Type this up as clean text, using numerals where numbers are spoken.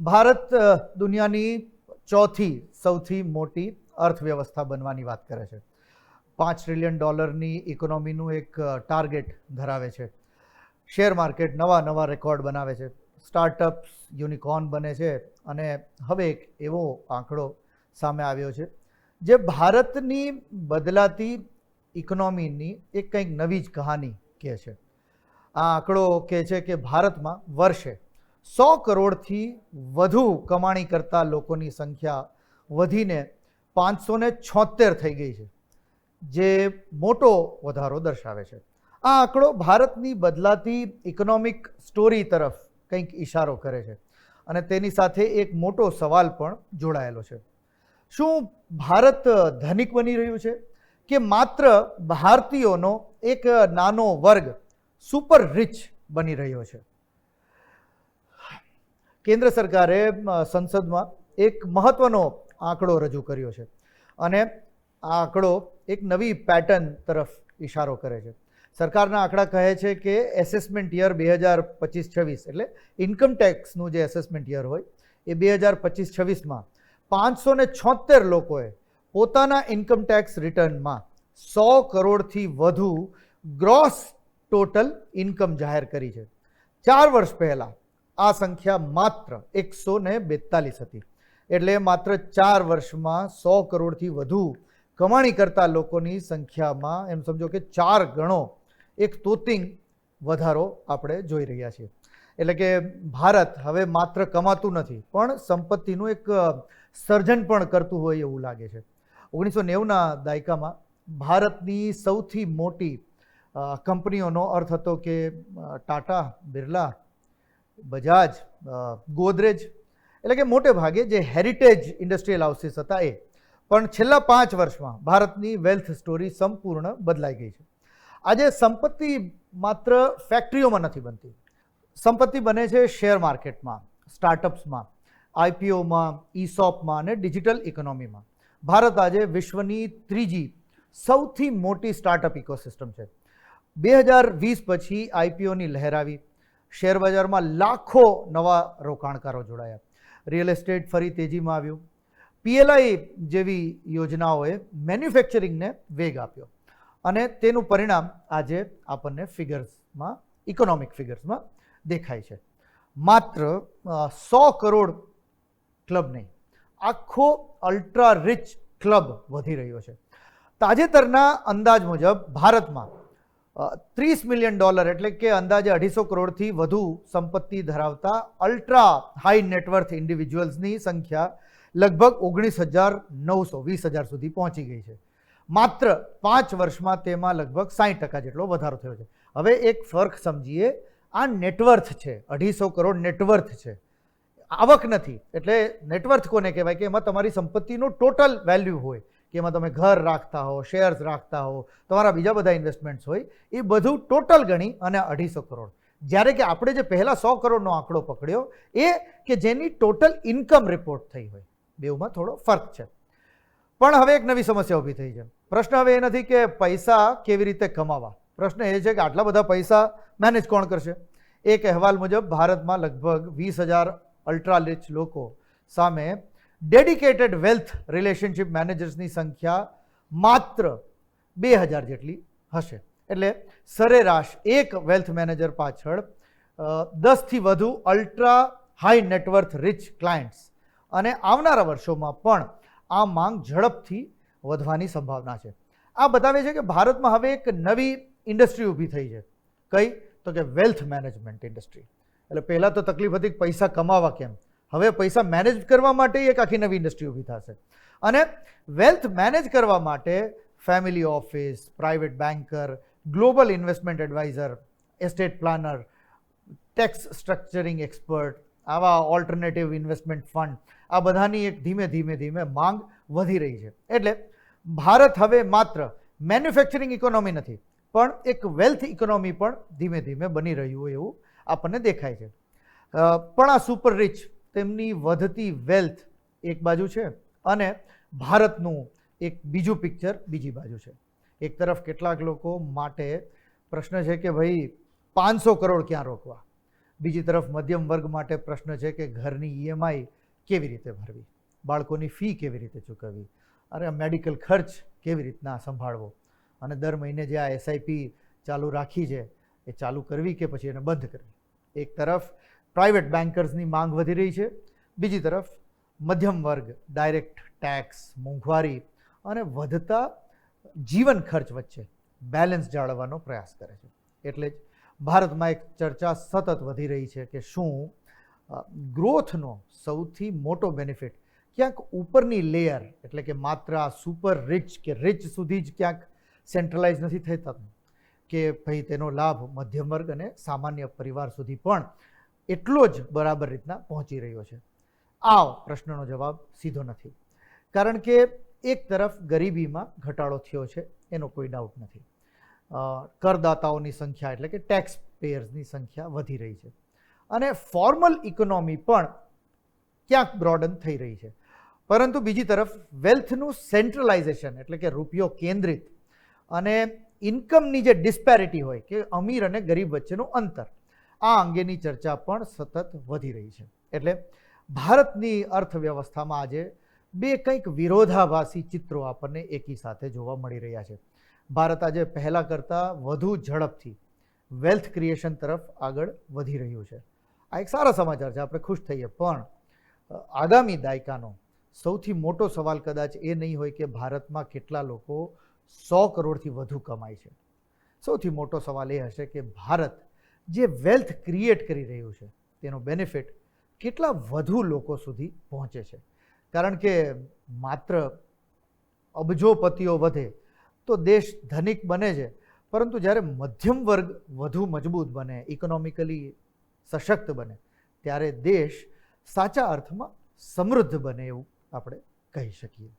ભારત દુનિયાની ચોથી સૌથી મોટી અર્થવ્યવસ્થા બનવાની વાત કરે છે. $5 ટ્રિલિયન ઇકોનોમીનું એક ટાર્ગેટ ધરાવે છે. શેર માર્કેટ નવા રેકોર્ડ બનાવે છે. સ્ટાર્ટઅપ્સ યુનિકોર્ન બને છે અને હવે એક એવો આંકડો સામે આવ્યો છે જે ભારતની બદલાતી ઇકોનોમીની એક કંઈક નવી જ કહાની કહે છે. આ આંકડો કહે છે કે ભારતમાં વર્ષે 100 કરોડથી વધુ કમાણી કરતા લોકોની સંખ્યા વધીને 576 થઈ ગઈ છે, જે મોટો વધારો દર્શાવે છે. આ આંકડો ભારતની બદલાતી ઇકોનોમિક સ્ટોરી તરફ કંઈક ઇશારો કરે છે અને તેની સાથે એક મોટો સવાલ પણ જોડાયેલો છે. શું ભારત ધનિક બની રહ્યું છે કે માત્ર ભારતીયોનો એક નાનો વર્ગ સુપર રિચ બની રહ્યો છે? કેન્દ્ર સરકારે સંસદમાં એક મહત્વનો આંકડો રજૂ કર્યો છે અને આ આંકડો એક નવી પેટર્ન તરફ ઇશારો કરે છે. સરકારના આંકડા કહે છે કે એસેસમેન્ટ યર 2025-26 એટલે ઇન્કમ ટેક્સનું જે એસેસમેન્ટ યર હોય એ 2025-26માં 576 લોકોએ પોતાના ઇન્કમ ટેક્સ રિટર્નમાં 100 કરોડથી વધુ ગ્રોસ ટોટલ ઇન્કમ જાહેર કરી છે. 4 વર્ષ પહેલાં આ સંખ્યા માત્ર 142 હતી. એટલે માત્ર 4 વર્ષમાં 100 કરોડથી વધુ કમાણી કરતા લોકોની સંખ્યામાં એમ સમજો કે 4 ગણો એક તોતિંગ વધારો આપણે જોઈ રહ્યા છીએ. એટલે કે ભારત હવે માત્ર કમાતું નથી પણ સંપત્તિનું એક સર્જન પણ કરતું હોય એવું લાગે છે. 1990ના દાયકામાં ભારતની સૌથી મોટી કંપનીઓનો અર્થ હતો કે ટાટા, બિરલા, બજાજ, ગોદરેજ, એટલે કે મોટે ભાગે જે હેરિટેજ ઇન્ડસ્ટ્રીયલ હાઉસીસ હતા એ. પણ છેલ્લા 5 વર્ષમાં ભારતની વેલ્થ સ્ટોરી સંપૂર્ણ બદલાઈ ગઈ છે. આજે સંપત્તિ માત્ર ફેક્ટરીઓમાં નથી બનતી. સંપત્તિ બને છે શેર માર્કેટમાં, સ્ટાર્ટઅપ્સમાં, આઈપીઓમાં, ઇસોપમાં અને ડિજિટલ ઇકોનોમીમાં. ભારત આજે વિશ્વની ત્રીજી સૌથી મોટી સ્ટાર્ટઅપ ઇકોસિસ્ટમ છે. 2020 પછી આઈપીઓની લહેર આવી. શેર બજારમાં લાખો નવા રોકાણકારો જોડાયા. રિયલ એસ્ટેટ ફરી તેજીમાં આવ્યું. પીએલઆઈ જેવી યોજનાઓએ મેન્યુફેક્ચરિંગને વેગ આપ્યો અને તેનું પરિણામ આજે આપણને ફિગર્સમાં, ઇકોનોમિક ફિગર્સમાં દેખાય છે. માત્ર 100 કરોડ ક્લબ નહીં, આખો અલ્ટ્રા રિચ ક્લબ વધી રહ્યો છે. તાજેતરના અંદાજ મુજબ ભારતમાં $30 મિલિયન એટલે કે અંદાજે 250 કરોડથી વધુ સંપત્તિ ધરાવતા અલ્ટ્રા હાઈ નેટવર્થ ઇન્ડિવિજ્યુઅલ્સની સંખ્યા લગભગ 19,900 સુધી પહોંચી ગઈ છે. માત્ર 5 વર્ષમાં તેમાં લગભગ 60% જેટલો વધારો થયો છે. હવે એક ફર્ક સમજીએ, આ નેટવર્થ છે, 250 કરોડ નેટવર્થ છે, આવક નથી. એટલે નેટવર્થ કોને કહેવાય કે એમાં તમારી સંપત્તિનું ટોટલ વેલ્યુ હોય, કે એમાં તમે ઘર રાખતા હો, શેર્સ રાખતા હો, તમારા બીજા બધા ઇન્વેસ્ટમેન્ટ્સ હોય, એ બધું ટોટલ ગણી અને 250 કરોડ. જ્યારે કે આપણે જે પહેલાં 100 કરોડનો આંકડો પકડ્યો એ કે જેની ટોટલ ઇન્કમ રિપોર્ટ થઈ હોય. બેઉમાં થોડો ફર્ક છે. પણ હવે એક નવી સમસ્યા ઊભી થઈ છે. પ્રશ્ન હવે એ નથી કે પૈસા કેવી રીતે કમાવા, પ્રશ્ન એ છે કે આટલા બધા પૈસા મેનેજ કોણ કરશે? એક અહેવાલ મુજબ ભારતમાં લગભગ 20,000 અલ્ટ્રા રિચ લોકો સામે ડેડિકેટેડ વેલ્થ રિલેશનશિપ મેનેજર્સની સંખ્યા માત્ર 2,000 જેટલી હશે. એટલે સરેરાશ એક વેલ્થ મેનેજર પાછળ 10થી વધુ ultra high net worth rich clients. અને આવનારા વર્ષોમાં પણ આ માંગ ઝડપથી વધવાની સંભાવના છે. આ બતાવે છે કે ભારતમાં હવે એક નવી ઇન્ડસ્ટ્રી ઊભી થઈ છે. કઈ? તો કે વેલ્થ મેનેજમેન્ટ ઇન્ડસ્ટ્રી. એટલે પહેલાં તો તકલીફ હતી પૈસા કમાવા કેમ, હવે પૈસા મેનેજ કરવા માટે એક આખી નવી ઇન્ડસ્ટ્રી ઊભી થશે. અને વેલ્થ મેનેજ કરવા માટે family office, private banker, global investment adviser, estate planner, tax structuring expert, આવા ઓલ્ટરનેટિવ ઇન્વેસ્ટમેન્ટ ફંડ, આ બધાની એક ધીમે માંગ વધી રહી છે. એટલે ભારત હવે માત્ર મેન્યુફેક્ચરિંગ ઇકોનોમી નથી પણ એક વેલ્થ ઇકોનોમી પણ ધીમે બની રહ્યું હોય એવું આપણને દેખાય છે. પણ આ સુપર રિચ, તેમની વધતી વેલ્થ એક બાજુ છે અને ભારતનું એક બીજું પિક્ચર બીજી બાજુ છે. એક તરફ કેટલાક લોકો માટે પ્રશ્ન છે કે ભાઈ 500 કરોડ ક્યાં રોકવા, બીજી તરફ મધ્યમ વર્ગ માટે પ્રશ્ન છે કે ઘરની ઈએમઆઈ કેવી રીતે ભરવી, બાળકોની ફી કેવી રીતે ચૂકવવી, અને મેડિકલ ખર્ચ કેવી રીતના સંભાળવો, અને દર મહિને જે આ એસઆઈપી ચાલુ રાખી છે એ ચાલુ કરવી કે પછી એને બંધ કરવી. એક તરફ પ્રાઇવેટ બેન્કર્સની માંગ વધી રહી છે, બીજી તરફ મધ્યમ વર્ગ ડાયરેક્ટ ટેક્સ, મોંઘવારી અને વધતા જીવન ખર્ચ વચ્ચે બેલેન્સ જાળવવાનો પ્રયાસ કરે છે. એટલે જ ભારતમાં એક ચર્ચા સતત વધી રહી છે કે શું ગ્રોથનો સૌથી મોટો બેનિફિટ ક્યાંક ઉપરની લેયર એટલે કે માત્ર આ સુપર રિચ કે રિચ સુધી જ ક્યાંક સેન્ટ્રલાઇઝ નથી થતા, કે ભાઈ તેનો લાભ મધ્યમ વર્ગ અને સામાન્ય પરિવાર સુધી પણ એટલો જ બરાબર રીતના પહોંચી રહ્યો છે. આ પ્રશ્નનો જવાબ સીધો નથી, કારણ કે એક તરફ ગરીબીમાં ઘટાડો થયો છે એનો કોઈ ડાઉટ નથી, કરદાતાઓની સંખ્યા એટલે કે ટેક્સ પેયર્સની સંખ્યા વધી રહી છે, અને ફોર્મલ ઇકોનોમી પણ ક્યાંક બ્રોડન થઈ રહી છે. પરંતુ બીજી તરફ વેલ્થનું સેન્ટ્રલાઇઝેશન એટલે કે રૂપિયો કેન્દ્રિત અને ઇન્કમની જે ડિસ્પેરિટી હોય કે અમીર અને ગરીબ વચ્ચેનું અંતર, આ અંગેની ચર્ચા પણ સતત વધી રહી છે. એટલે ભારતની અર્થવ્યવસ્થામાં આજે બે કંઈક વિરોધાભાસી ચિત્રો આપણને એકી સાથે જોવા મળી રહ્યા છે. ભારત આજે પહેલાં કરતાં વધુ ઝડપથી વેલ્થ ક્રિએશન તરફ આગળ વધી રહ્યું છે. આ એક સારા સમાચાર છે, આપણે ખુશ થઈએ. પણ આગામી દાયકાનો સૌથી મોટો સવાલ કદાચ એ નહીં હોય કે ભારતમાં કેટલા લોકો 100 કરોડથી વધુ કમાય છે. સૌથી મોટો સવાલ એ હશે કે ભારત જે વેલ્થ ક્રિએટ કરી રહ્યું છે તેનો બેનિફિટ કેટલા વધુ લોકો સુધી પહોંચે છે. કારણ કે માત્ર અબજોપતિઓ વધે તો દેશ ધનિક બને છે, પરંતુ જ્યારે મધ્યમ વર્ગ વધુ મજબૂત બને, ઇકોનોમિકલી સશક્ત બને, ત્યારે દેશ સાચા અર્થમાં સમૃદ્ધ બને એવું આપણે કહી શકીએ.